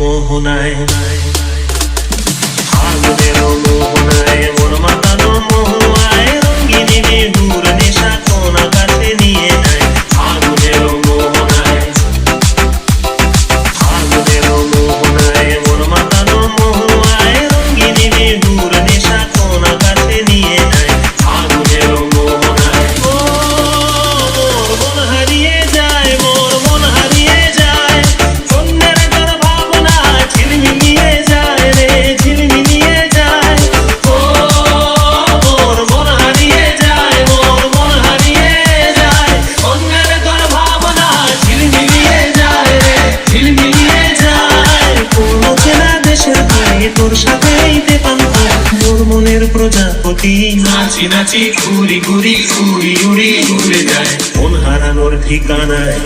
মোহনায়, ফাগুনের মোহনায় মন মাতানো মহুয়ায় রঙিনী বিহুর নেশা কোন আকাশে নিয়ে যায়। ফাগুনের মোহনায়, ফাগুনের মোহনায় মন মাতানো মহুয়ায় রঙিনী বিহুর নেশা কোন আকাশে নিয়ে যায়। ফাগুনের মোহনায় ও মোর মন হারিয়ে যায়, মোর মন হারিয়ে যায়, অন্যের তোর ভাবনা ঝিলমিলিয়ে যায় রে, ঝিলমিলিয়ে যায়। ও মোর মন হারিয়ে যায়, মোর মন হারিয়ে যায়, অন্যের তোর ভাবনা ঝিলমিলিয়ে যায় রে, ঝিলমিলিয়ে যায়। কোন চেনা দেশের ভাই তোর সাথে আইতে পান্তা, মোর মনের প্রজাপতি নাচি নাচি ঘুরি ঘুরি উড়ি উড়ি উড়ে যায় মন হারানোর ঠিকানায়।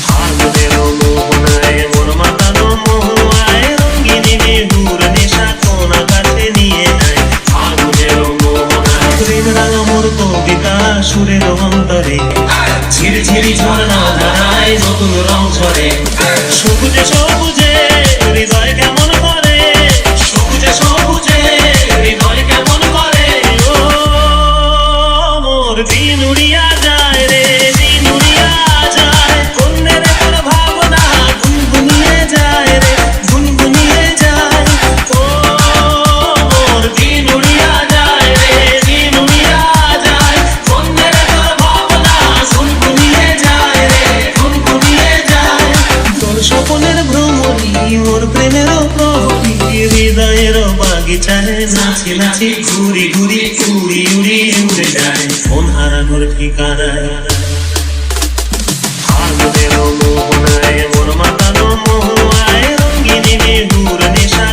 ফাগুনের মোহনায় মন মাতানো মহুয়ায় রঙিনী বিহুর নেশা কোন আকাশে নিয়ে যায়। ফাগুনের মোহনায় প্রেম রাঙা মোর কবিতা সুরের অন্তরে ঝিরঝিরি ঝর্ণা ধারায় নতুন রং ঝরে। সবুজে সবুজে হৃদয় কেমন করে, সবুজে সবুজে হৃদয় কেমন করে। ও মোর দিন উড়িয়া যায় রে, দিন উড়িয়া যায়, অন্যের তোর ভাবনা গুনগুনিয়ে যায় রে, গুনগুনিয়ে যায়। ও মোর দিন উড়িয়া যায় রে, দিন উড়িয়া যায়, অন্যের তোর ভাবনা গুনগুনিয়ে যায় রে, গুনগুনিয়ে যায়। তোর স্বপনের ভ্রমণী মোর প্রেমেরও প্রহরী, হৃদয়ের বাগিচায় নাচি নাচি ঘুরি ঘুরি উড়ি উড়ি উড়ে যায় মন হারানোর ঠিকানায়। ফাগুনের মোহনায় মন মাতানো মহুয়ায় রঙিনী বিহুর নেশা